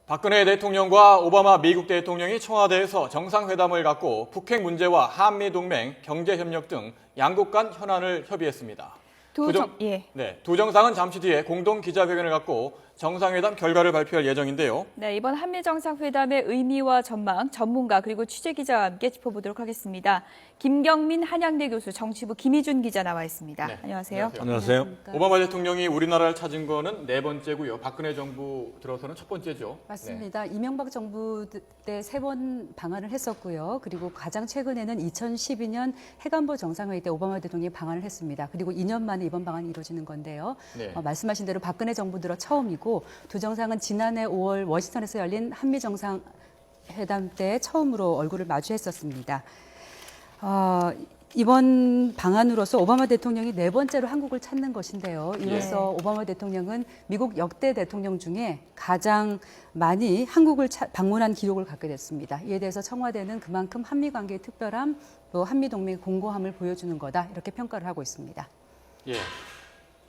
박근혜 대통령과 오바마 미국 대통령이 청와대에서 정상회담을 갖고 북핵 문제와 한미동맹, 경제협력 등 양국 간 현안을 협의했습니다. 두 정상은 잠시 뒤에 공동 기자회견을 갖고 정상회담 결과를 발표할 예정인데요. 네, 이번 한미 정상회담의 의미와 전망, 전문가 그리고 취재기자와 함께 짚어보도록 하겠습니다. 김경민 한양대 교수, 정치부 김희준 기자 나와 있습니다. 네, 안녕하세요. 안녕하세요. 오바마 대통령이 우리나라를 찾은 거는 네 번째고요. 박근혜 정부 들어서는 첫 번째죠. 맞습니다. 이명박 정부 때 3번 방한을 했었고요. 그리고 가장 최근에는 2012년 해관보 정상회의 때 오바마 대통령이 방한을 했습니다. 그리고 2년 만에 이번 방한이 이루어지는 건데요. 네. 말씀하신 대로 박근혜 정부 들어 처음이고 두 정상은 지난해 5월 워싱턴에서 열린 한미 정상회담 때 처음으로 얼굴을 마주했었습니다. 이번 방안으로서 오바마 대통령이 네 번째로 한국을 찾는 것인데요. 이로써 오바마 대통령은 미국 역대 대통령 중에 가장 많이 한국을 방문한 기록을 갖게 됐습니다. 이에 대해서 청와대는 그만큼 한미 관계의 특별함, 또 한미 동맹의 공고함을 보여주는 거다 이렇게 평가를 하고 있습니다. 예.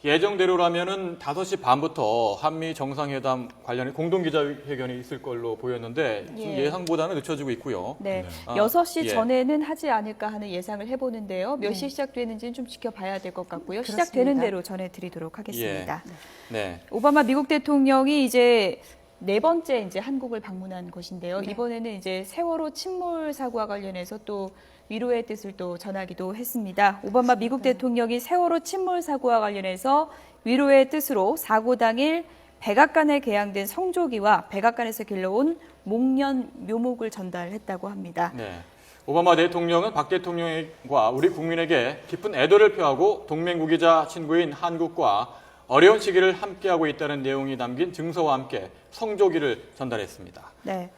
예정대로라면은 5시 반부터 한미 정상회담 관련해 공동 기자회견이 있을 걸로 보였는데 지금 예상보다는 늦춰지고 있고요. 네, 네. 6시 예. 전에는 하지 않을까 하는 예상을 해보는데요. 몇 시에 시작되는지는 좀 지켜봐야 될 것 같고요. 시작되는 대로 전해드리도록 하겠습니다. 네. 오바마 미국 대통령이 이제 네 번째 이제 한국을 방문한 것인데요. 이번에는 이제 세월호 침몰 사고와 관련해서 또 위로의 뜻을 또 전하기도 했습니다. 오바마 미국 대통령이 세월호 침몰 사고와 관련해서 위로의 뜻으로 사고 당일 백악관에 개양된 성조기와 백악관에서 길러온 목련 묘목을 전달했다고 합니다. 네. 오바마 대통령은 박 대통령과 우리 국민에게 깊은 애도를 표하고 동맹국이자 친구인 한국과 어려운 시기를 함께하고 있다는 내용이 담긴 증서와 함께 성조기를 전달했습니다. 네,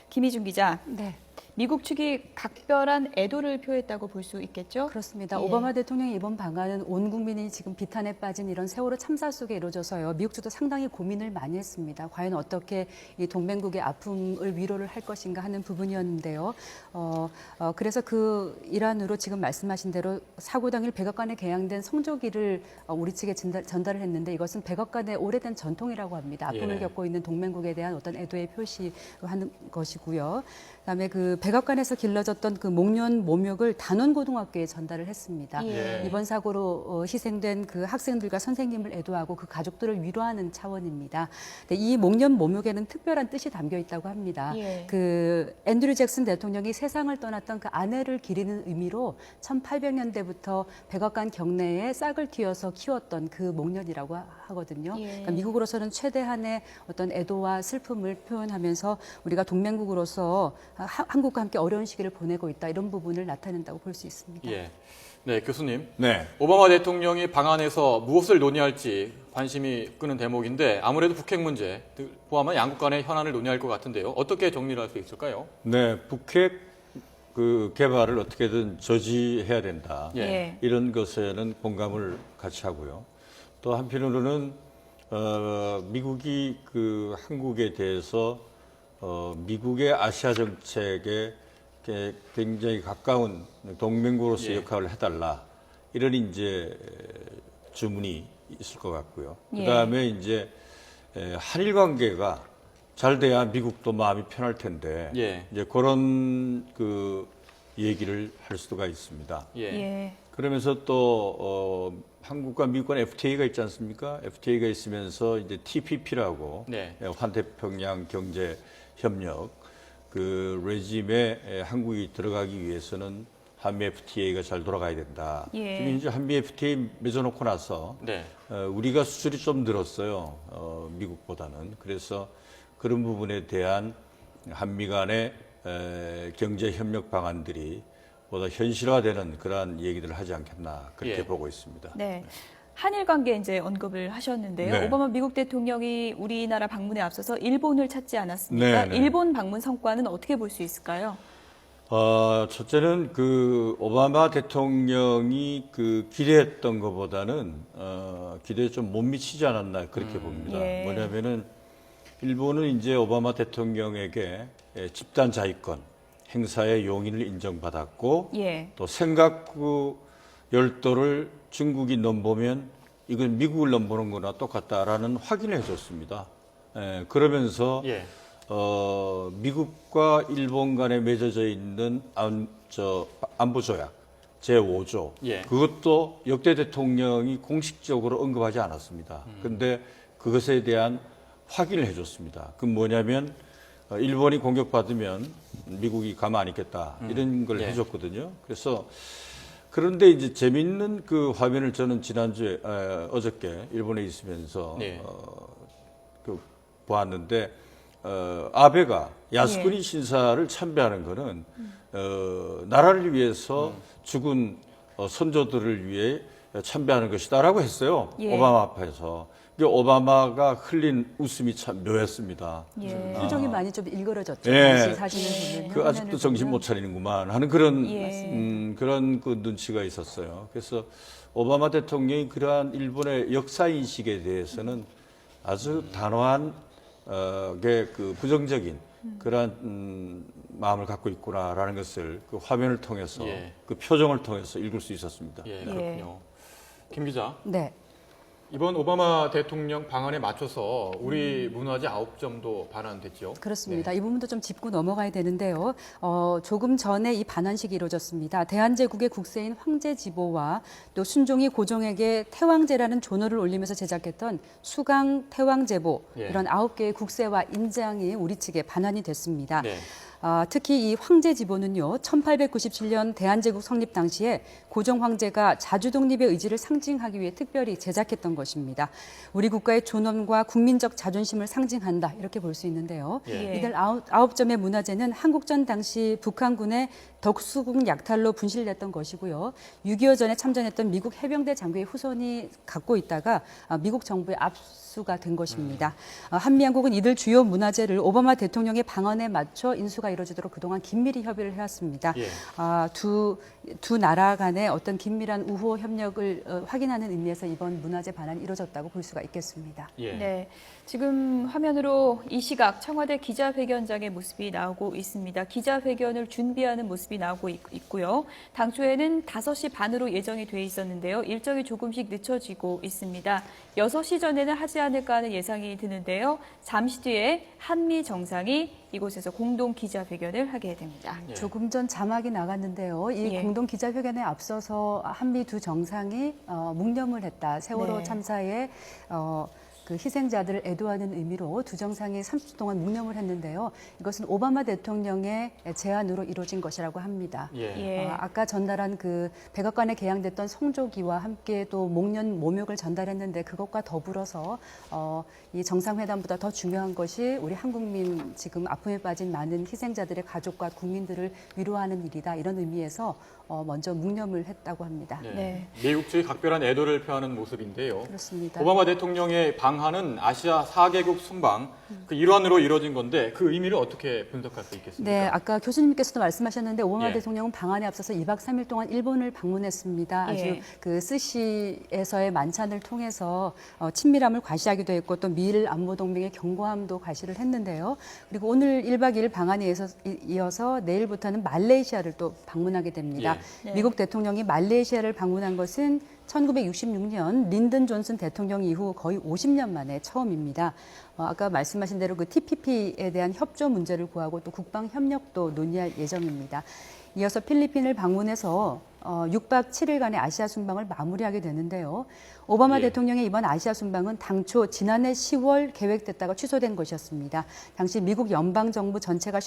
김희준 기자. 네. 미국 측이 각별한 애도를 표했다고 볼 수 있겠죠? 그렇습니다. 예. 오바마 대통령의 이번 방안은 온 국민이 지금 비탄에 빠진 이런 세월호 참사 속에 이루어져서요. 미국 측도 상당히 고민을 많이 했습니다. 과연 어떻게 이 동맹국의 아픔을 위로를 할 것인가 하는 부분이었는데요. 그래서 그 일환으로 지금 말씀하신 대로 사고 당일 백악관에 개양된 성조기를 우리 측에 전달을 했는데 이것은 백악관의 오래된 전통이라고 합니다. 아픔을 겪고 있는 동맹국에 대한 어떤 애도의 표시하는 것이고요. 그다음에 그 백악관에서 길러졌던 그 목련 묘목을 단원고등학교에 전달을 했습니다. 예. 이번 사고로 희생된 그 학생들과 선생님을 애도하고 그 가족들을 위로하는 차원입니다. 이 목련 묘목에는 특별한 뜻이 담겨 있다고 합니다. 예. 그 앤드류 잭슨 대통령이 세상을 떠났던 그 아내를 기리는 의미로 1800년대부터 백악관 경내에 싹을 틔워서 키웠던 그 목련이라고 하거든요. 예. 그러니까 미국으로서는 최대한의 어떤 애도와 슬픔을 표현하면서 우리가 동맹국으로서 한국과 함께 어려운 시기를 보내고 있다 이런 부분을 나타낸다고 볼 수 있습니다. 예. 네, 교수님. 네. 오바마 대통령이 방안에서 무엇을 논의할지 관심이 끄는 대목인데 아무래도 북핵 문제 포함한 양국 간의 현안을 논의할 것 같은데요. 어떻게 정리를 할 수 있을까요? 네, 북핵 그 개발을 어떻게든 저지해야 된다. 예. 이런 것에는 공감을 같이 하고요. 또 한편으로는 미국이 그 한국에 대해서 미국의 아시아 정책에 굉장히 가까운 동맹국으로서 역할을 해달라 이런 이제 주문이 있을 것 같고요. 예. 그다음에 이제 한일 관계가 잘 돼야 미국도 마음이 편할 텐데 예. 이제 그런 그 얘기를 할 수가 있습니다. 예. 예. 그러면서 또 한국과 미국 간 FTA가 있지 않습니까? FTA가 있으면서 이제 TPP라고 네. 환태평양 경제 협력 그 레짐에 한국이 들어가기 위해서는 한미 FTA가 잘 돌아가야 된다. 예. 지금 이제 한미 FTA 맺어놓고 나서 네. 우리가 수출이 좀 늘었어요. 미국보다는. 그래서 그런 부분에 대한 한미 간의 경제 협력 방안들이 보다 현실화되는 그러한 얘기들을 하지 않겠나 그렇게 예. 보고 있습니다. 네. 한일 관계 이제 언급을 하셨는데요. 네. 오바마 미국 대통령이 우리나라 방문에 앞서서 일본을 찾지 않았습니까? 네, 네. 일본 방문 성과는 어떻게 볼 수 있을까요? 첫째는 그 오바마 대통령이 그 기대했던 것보다는 기대에 좀 못 미치지 않았나 그렇게 봅니다. 예. 뭐냐면은 일본은 이제 오바마 대통령에게 집단 자위권 행사의 용인을 인정받았고 예. 또 생각구 열도를 중국이 넘보면 이건 미국을 넘보는 거나 똑같다라는 확인을 해줬습니다. 그러면서 예. 미국과 일본 간에 맺어져 있는 안보 조약 제5조 예. 그것도 역대 대통령이 공식적으로 언급하지 않았습니다. 그런데 그것에 대한 확인을 해줬습니다. 그 뭐냐면 일본이 공격받으면 미국이 가만 안 있겠다 이런 걸 예. 해줬거든요. 그래서 그런데 이제 재밌는 그 화면을 저는 지난주에 어저께 일본에 있으면서 네. 보았는데 아베가 야스쿠니 예. 신사를 참배하는 거는 나라를 위해서 죽은 선조들을 위해 참배하는 것이다라고 했어요. 예. 오바마 앞에서. 오바마가 흘린 웃음이 참 묘했습니다. 예. 표정이 많이 좀 일그러졌죠. 예. 당시 사진을 보면 그 아직도 정신 못 차리는구만 하는 그런 예. 그런 그 눈치가 있었어요. 그래서 오바마 대통령이 그러한 일본의 역사 인식에 대해서는 아주 단호한 그 부정적인 그러한 마음을 갖고 있구나라는 것을 그 화면을 통해서 예. 그 표정을 통해서 읽을 수 있었습니다. 예, 그렇군요. 김 기자, 네. 이번 오바마 대통령 방안에 맞춰서 우리 문화재 9점도 반환됐죠. 그렇습니다. 네. 이 부분도 좀 짚고 넘어가야 되는데요. 조금 전에 이 반환식이 이루어졌습니다. 대한제국의 국세인 황제지보와 또 순종이 고종에게 태왕제라는 존어를 올리면서 제작했던 수강 태왕제보 예. 이런 9개의 국세와 인장이 우리 측에 반환이 됐습니다. 네. 특히 이 황제지보는요, 1897년 대한제국 성립 당시에 고종 황제가 자주 독립의 의지를 상징하기 위해 특별히 제작했던 것입니다. 우리 국가의 존엄과 국민적 자존심을 상징한다 이렇게 볼 수 있는데요. 예. 이들 9점의 문화재는 한국전 당시 북한군의 덕수궁 약탈로 분실됐던 것이고요. 6.25 전에 참전했던 미국 해병대 장교의 후손이 갖고 있다가 미국 정부에 압수가 된 것입니다. 한미양국은 이들 주요 문화재를 오바마 대통령의 방언에 맞춰 인수가 이루어지도록 그동안 긴밀히 협의를 해왔습니다. 예. 두 나라 간의 어떤 긴밀한 우호 협력을 확인하는 의미에서 이번 문화재 반환이 이루어졌다고 볼 수가 있겠습니다. 예. 네, 지금 화면으로 이 시각 청와대 기자회견장의 모습이 나오고 있습니다. 기자회견을 준비하는 모습이 나오고 있고요. 당초에는 5시 반으로 예정이 돼 있었는데요. 일정이 조금씩 늦춰지고 있습니다. 6시 전에는 하지 않을까 하는 예상이 드는데요. 잠시 뒤에 한미 정상이 이곳에서 공동 기자회견을 하게 됩니다. 예. 조금 전 자막이 나갔는데요. 이 예. 공동 기자회견에 앞서서 한미 두 정상이 묵념을 했다. 세월호 네. 참사에 그 희생자들을 애도하는 의미로 두 정상이 30분 동안 묵념을 했는데요. 이것은 오바마 대통령의 제안으로 이루어진 것이라고 합니다. 예. 예. 아까 전달한 그 백악관에 개양됐던 성조기와 함께 또 목련 모욕을 전달했는데 그것과 더불어서 이 정상회담보다 더 중요한 것이 우리 한국민 지금 아픔에 빠진 많은 희생자들의 가족과 국민들을 위로하는 일이다. 이런 의미에서 먼저 묵념을 했다고 합니다. 네. 네. 미국 측이 각별한 애도를 표하는 모습인데요. 그렇습니다. 오바마 대통령의 방한은 아시아 4개국 순방 그 일환으로 이루어진 건데 그 의미를 어떻게 분석할 수 있겠습니까? 네, 아까 교수님께서도 말씀하셨는데 오바마 예. 대통령은 방한에 앞서서 2박 3일 동안 일본을 방문했습니다. 아주 예. 그 스시에서의 만찬을 통해서 친밀함을 과시하기도 했고 또 미일 안보 동맹의 견고함도 과시를 했는데요. 그리고 오늘 1박 2일 방한에 이어서 내일부터는 말레이시아를 또 방문하게 됩니다. 네. 미국 대통령이 말레이시아를 방문한 것은 1966년 린든 존슨 대통령 이후 거의 50년 만에 처음입니다. 아까 말씀하신 대로 그 TPP에 대한 협조 문제를 구하고 또 국방 협력도 논의할 예정입니다. 이어서 필리핀을 방문해서 6박 7일간의 아시아 순방을 마무리하게 되는데요. 오바마 예. 대통령의 이번 아시아 순방은 당초 지난해 10월 계획됐다가 취소된 것이었습니다. 당시 미국 연방정부 전체가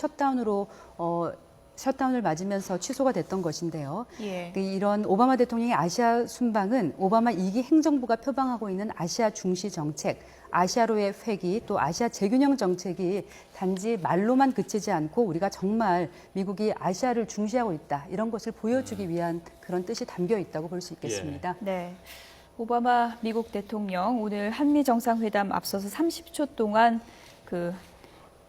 셧다운을 맞으면서 취소가 됐던 것인데요. 예. 이런 오바마 대통령의 아시아 순방은 오바마 2기 행정부가 표방하고 있는 아시아 중시 정책, 아시아로의 회귀, 또 아시아 재균형 정책이 단지 말로만 그치지 않고 우리가 정말 미국이 아시아를 중시하고 있다. 이런 것을 보여주기 위한 그런 뜻이 담겨 있다고 볼 수 있겠습니다. 네. 오바마 미국 대통령 오늘 한미 정상회담 앞서서 30초 동안 그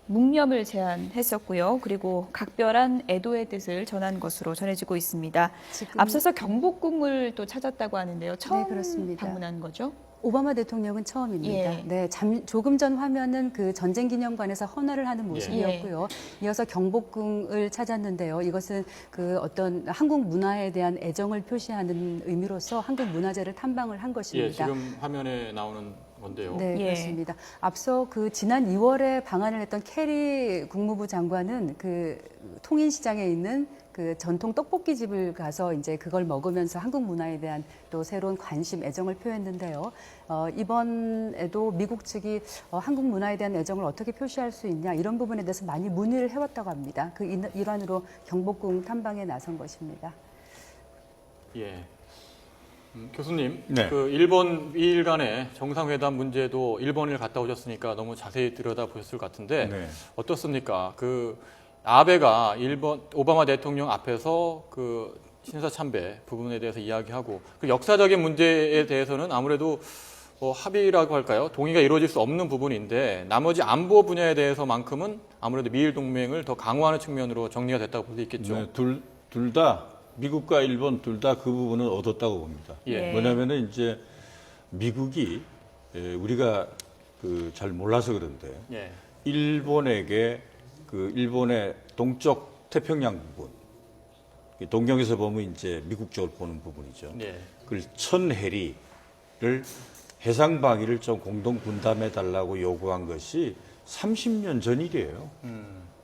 묵념을 제안했었고요. 그리고 각별한 애도의 뜻을 전한 것으로 전해지고 있습니다. 지금 앞서서 경복궁을 또 찾았다고 하는데요. 처음 그렇습니다. 방문한 거죠? 오바마 대통령은 처음입니다. 예. 네, 조금 전 화면은 그 전쟁기념관에서 헌화를 하는 모습이었고요. 이어서 경복궁을 찾았는데요. 이것은 그 어떤 한국 문화에 대한 애정을 표시하는 의미로서 한국 문화재를 탐방을 한 예, 것입니다. 지금 화면에 나오는 건데요. 네, 예. 그렇습니다. 앞서 그 지난 2월에 방한을 했던 캐리 국무부 장관은 그 통인시장에 있는 그 전통 떡볶이 집을 가서 이제 그걸 먹으면서 한국 문화에 대한 또 새로운 관심, 애정을 표했는데요. 이번에도 미국 측이 한국 문화에 대한 애정을 어떻게 표시할 수 있냐 이런 부분에 대해서 많이 문의를 해왔다고 합니다. 그 일환으로 경복궁 탐방에 나선 것입니다. 예. 교수님, 네. 그 일본 미일 간의 정상회담 문제도 일본을 갔다 오셨으니까 너무 자세히 들여다보셨을 것 같은데 네. 어떻습니까? 그 아베가 일본 오바마 대통령 앞에서 그 신사 참배 부분에 대해서 이야기하고 그 역사적인 문제에 대해서는 아무래도 합의라고 할까요? 동의가 이루어질 수 없는 부분인데 나머지 안보 분야에 대해서만큼은 아무래도 미일 동맹을 더 강화하는 측면으로 정리가 됐다고 볼 수 있겠죠. 네, 둘 다 미국과 일본 둘 다 그 부분은 얻었다고 봅니다. 예. 뭐냐면은 이제 미국이 우리가 그 잘 몰라서 그런데 예. 일본에게 그 일본의 동쪽 태평양 부분, 동경에서 보면 이제 미국 쪽을 보는 부분이죠. 예. 그 천해리를 해상 방위를 좀 공동 분담해 달라고 요구한 것이 30년 전 일이에요.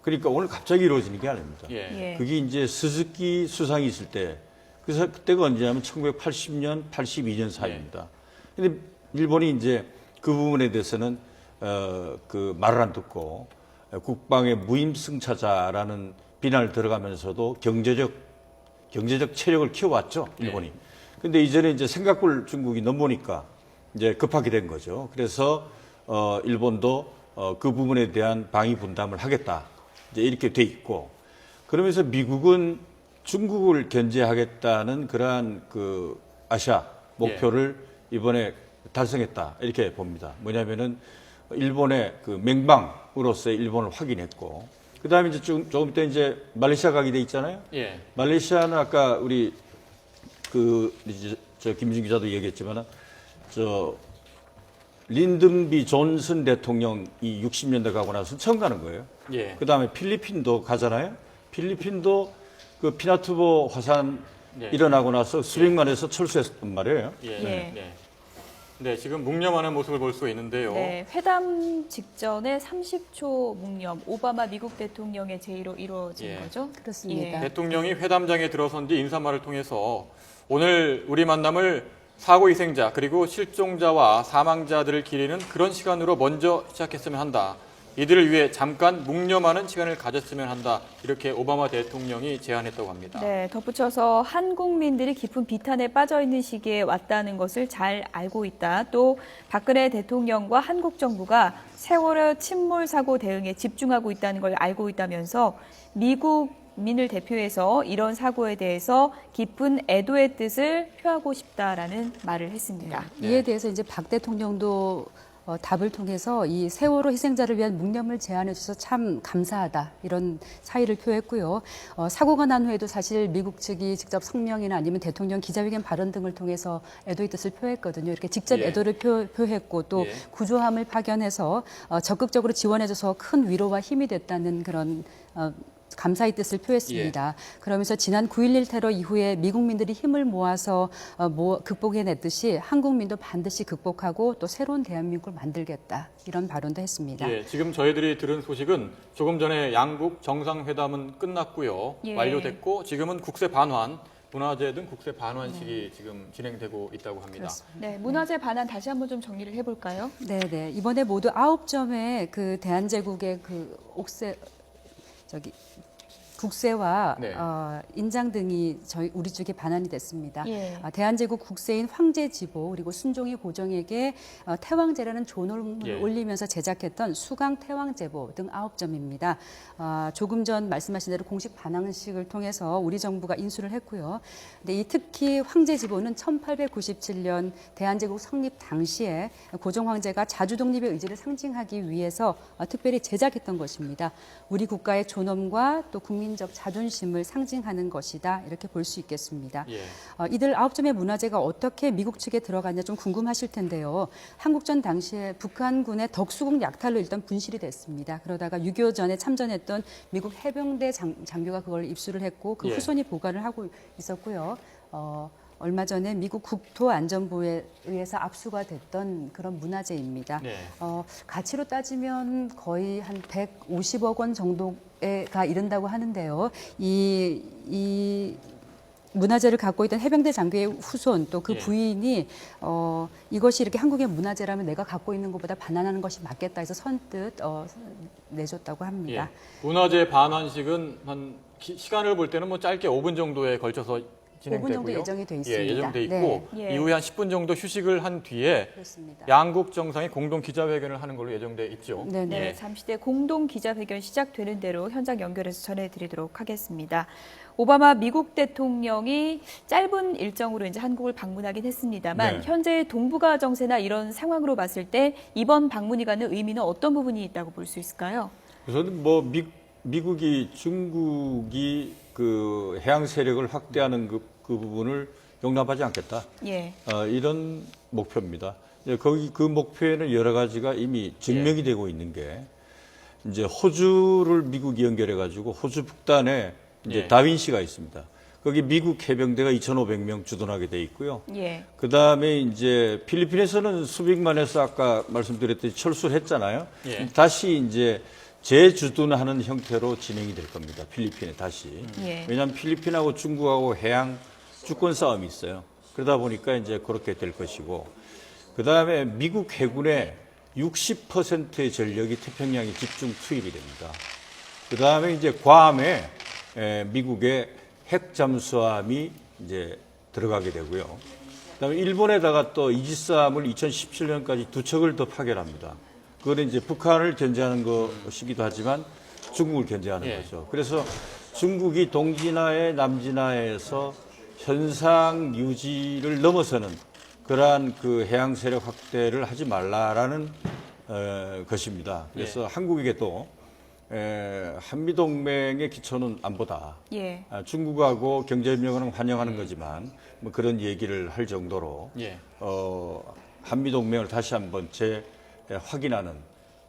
그러니까 오늘 갑자기 이루어지는 게 아닙니다. 예. 예. 그게 이제 스즈키 수상이 있을 때, 그래서 그때가 언제냐면 1980년, 82년 사이입니다. 근데 일본이 이제 그 부분에 대해서는 그 말을 안 듣고 국방의 무임승차자라는 비난을 들어가면서도 경제적 체력을 키워왔죠, 일본이. 근데 이전에 이제 생각을 중국이 넘보니까 이제 급하게 된 거죠. 그래서 일본도 그 부분에 대한 방위 분담을 하겠다. 이제 이렇게 돼 있고, 그러면서 미국은 중국을 견제하겠다는 그러한 그 아시아 목표를 이번에 달성했다. 이렇게 봅니다. 뭐냐면은 일본의 그 맹방으로서의 일본을 확인했고, 그 다음에 이제 조금 이따 이제 말레이시아 가게 돼 있잖아요. 예. 말레이시아는 아까 우리 그 이제 저 김준 기자도 얘기했지만은 저 린든비 존슨 대통령이 60년대 가고 나서 처음 가는 거예요. 예. 그 다음에 필리핀도 가잖아요. 필리핀도 그 피나투보 화산 예. 일어나고 나서 수백만에서 철수했단 말이에요. 예. 예. 네. 네, 지금 묵념하는 모습을 볼 수가 있는데요. 네, 회담 직전에 30초 묵념, 오바마 미국 대통령의 제의로 이루어진 예. 거죠? 그렇습니다. 대통령이 회담장에 들어선 뒤 인사말을 통해서 오늘 우리 만남을 사고 희생자 그리고 실종자와 사망자들을 기리는 그런 시간으로 먼저 시작했으면 한다. 이들을 위해 잠깐 묵념하는 시간을 가졌으면 한다. 이렇게 오바마 대통령이 제안했다고 합니다. 네, 덧붙여서 한국민들이 깊은 비탄에 빠져 있는 시기에 왔다는 것을 잘 알고 있다. 또 박근혜 대통령과 한국 정부가 세월호 침몰 사고 대응에 집중하고 있다는 걸 알고 있다면서 미국민을 대표해서 이런 사고에 대해서 깊은 애도의 뜻을 표하고 싶다라는 말을 했습니다. 이에 대해서 이제 박 대통령도 답을 통해서 이 세월호 희생자를 위한 묵념을 제안해 주셔서 참 감사하다 이런 사의를 표했고요. 사고가 난 후에도 사실 미국 측이 직접 성명이나 아니면 대통령 기자회견 발언 등을 통해서 애도의 뜻을 표했거든요. 이렇게 직접 예. 애도를 표했고 또 예. 구조함을 파견해서 적극적으로 지원해줘서 큰 위로와 힘이 됐다는 그런 감사의 뜻을 표했습니다. 그러면서 지난 9.11 테러 이후에 미국민들이 힘을 모아서 극복해냈듯이 한국민도 반드시 극복하고 또 새로운 대한민국을 만들겠다. 이런 발언도 했습니다. 예, 지금 저희들이 들은 소식은 조금 전에 양국 정상회담은 끝났고요. 예. 완료됐고 지금은 국세 반환, 문화재 등 국세 반환식이 지금 진행되고 있다고 합니다. 그렇습니다. 네, 문화재 반환 다시 한번 좀 정리를 해볼까요? 네네. 이번에 모두 9점의 그 대한제국의 그 국세와 네. 인장 등이 우리 쪽에 반환이 됐습니다. 예. 대한제국 국세인 황제지보 그리고 순종이 고종에게 태왕제라는 존엄을 예. 올리면서 제작했던 수강 태왕제보 등 9점입니다. 조금 전 말씀하신 대로 공식 반환식을 통해서 우리 정부가 인수를 했고요. 근데 특히 황제지보는 1897년 대한제국 성립 당시에 고종 황제가 자주 독립의 의지를 상징하기 위해서 특별히 제작했던 것입니다. 우리 국가의 존엄과 또 국민적 자존심을 상징하는 것이다. 이렇게 볼 수 있겠습니다. 예. 이들 9점의 문화재가 어떻게 미국 측에 들어갔냐 좀 궁금하실 텐데요. 한국전 당시에 북한군의 덕수궁 약탈로 일단 분실이 됐습니다. 그러다가 6.25 전에 참전했던 미국 해병대 장교가 그걸 입수를 했고 그 예. 후손이 보관을 하고 있었고요. 얼마 전에 미국 국토안전부에 의해서 압수가 됐던 그런 문화재입니다. 네. 가치로 따지면 거의 한 150억 원 정도가 이른다고 하는데요. 이 문화재를 갖고 있던 해병대 장교의 후손 또 그 예. 부인이 이것이 이렇게 한국의 문화재라면 내가 갖고 있는 것보다 반환하는 것이 맞겠다 해서 선뜻 내줬다고 합니다. 예. 문화재 반환식은 시간을 볼 때는 뭐 짧게 5분 정도에 걸쳐서 진행되고요. 5분 정도 예정이 돼 있습니다. 예, 예정돼 있고 네. 예. 이후에 한 10분 정도 휴식을 한 뒤에 그렇습니다. 양국 정상이 공동 기자회견을 하는 걸로 예정돼 있죠. 네, 네, 예. 잠시 뒤에 공동 기자회견 시작되는 대로 현장 연결해서 전해드리도록 하겠습니다. 오바마 미국 대통령이 짧은 일정으로 이제 한국을 방문하긴 했습니다만 네. 현재 동북아 정세나 이런 상황으로 봤을 때 이번 방문이 갖는 의미는 어떤 부분이 있다고 볼 수 있을까요? 우선 뭐 미국이 중국이 그 해양 세력을 확대하는 그 부분을 용납하지 않겠다. 예, 이런 목표입니다. 거기 그 목표에는 여러 가지가 이미 증명이 되고 있는 게 이제 호주를 미국이 연결해 가지고 호주 북단에 이제 예. 다윈시가 있습니다. 거기 미국 해병대가 2,500명 주둔하게 돼 있고요. 예, 그 다음에 이제 필리핀에서는 수빅만 해서 아까 말씀드렸듯이 철수를 했잖아요. 예. 다시 이제 재주둔하는 형태로 진행이 될 겁니다. 필리핀에 다시. 예. 왜냐하면 필리핀하고 중국하고 해양 주권 싸움이 있어요. 그러다 보니까 이제 그렇게 될 것이고, 그 다음에 미국 해군의 60%의 전력이 태평양에 집중 투입이 됩니다. 그 다음에 이제 괌에 미국의 핵 잠수함이 이제 들어가게 되고요. 그다음에 일본에다가 또 이지스함을 2017년까지 2척을 더 파견합니다. 그거는 이제 북한을 견제하는 것이기도 하지만 중국을 견제하는 예. 거죠. 그래서 중국이 동진아해 남진아해에서 현상 유지를 넘어서는 그러한 그 해양 세력 확대를 하지 말라라는 것입니다. 그래서 한국에게도 한미 동맹의 기초는 안보다. 예, 중국하고 경제협력은 환영하는 거지만 뭐 그런 얘기를 할 정도로 예. 한미 동맹을 다시 한번 확인하는,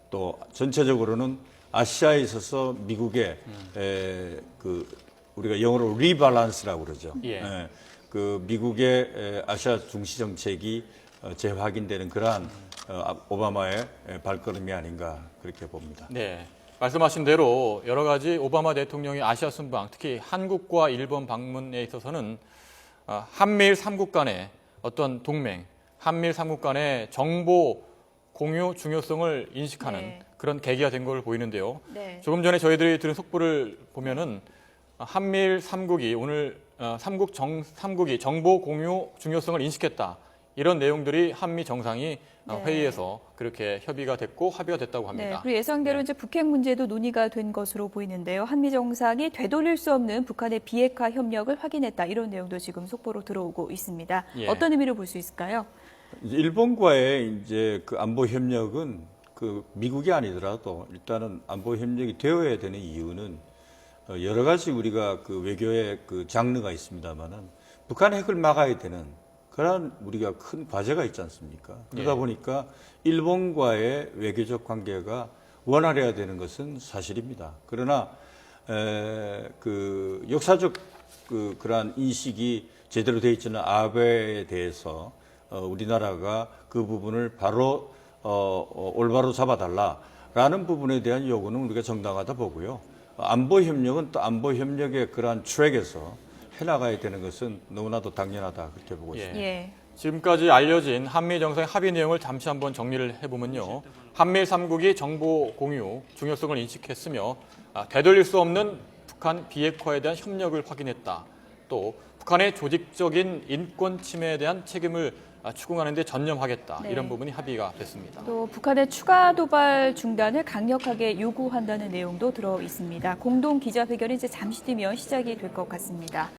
또 전체적으로는 아시아에 있어서 미국의 그 우리가 영어로 리밸런스라고 그러죠. 예. 그 미국의 아시아 중시 정책이 재확인되는 그러한 오바마의 발걸음이 아닌가 그렇게 봅니다. 네. 말씀하신 대로 여러 가지 오바마 대통령의 아시아 순방, 특히 한국과 일본 방문에 있어서는 한미일 3국 간의 어떤 동맹, 한미일 3국 간의 정보 공유 중요성을 인식하는 네. 그런 계기가 된 걸 보이는데요. 네. 조금 전에 저희들이 들은 속보를 보면은 한미일 3국이 오늘 3국이 정보 공유 중요성을 인식했다. 이런 내용들이 한미 정상이 네. 회의에서 그렇게 협의가 됐고 합의가 됐다고 네, 합니다. 그리고 예상대로 네. 이제 북핵 문제도 논의가 된 것으로 보이는데요. 한미 정상이 되돌릴 수 없는 북한의 비핵화 협력을 확인했다. 이런 내용도 지금 속보로 들어오고 있습니다. 예. 어떤 의미로 볼 수 있을까요? 이제 일본과의 이제 그 안보 협력은 그 미국이 아니더라도 일단은 안보 협력이 되어야 되는 이유는 여러 가지 우리가 그 외교의 그 장르가 있습니다만은 북한 핵을 막아야 되는 그런 우리가 큰 과제가 있지 않습니까? 그러다 예. 보니까 일본과의 외교적 관계가 원활해야 되는 것은 사실입니다. 그러나 그 역사적 그러한 인식이 제대로 되어 있지는 아베에 대해서 우리나라가 그 부분을 바로 올바로 잡아달라라는 부분에 대한 요구는 우리가 정당하다 보고요. 안보 협력은 또 안보 협력의 그러한 트랙에서 해나가야 되는 것은 너무나도 당연하다 그렇게 보고 예. 있습니다. 예. 지금까지 알려진 한미 정상의 합의 내용을 잠시 한번 정리를 해보면요. 한미일 3국이 정보 공유 중요성을 인식했으며 되돌릴 수 없는 북한 비핵화에 대한 협력을 확인했다. 또 북한의 조직적인 인권 침해에 대한 책임을 추궁하는 데 전념하겠다. 네. 이런 부분이 합의가 됐습니다. 또 북한의 추가 도발 중단을 강력하게 요구한다는 내용도 들어 있습니다. 공동 기자회견이 이제 잠시 뒤면 시작이 될 것 같습니다.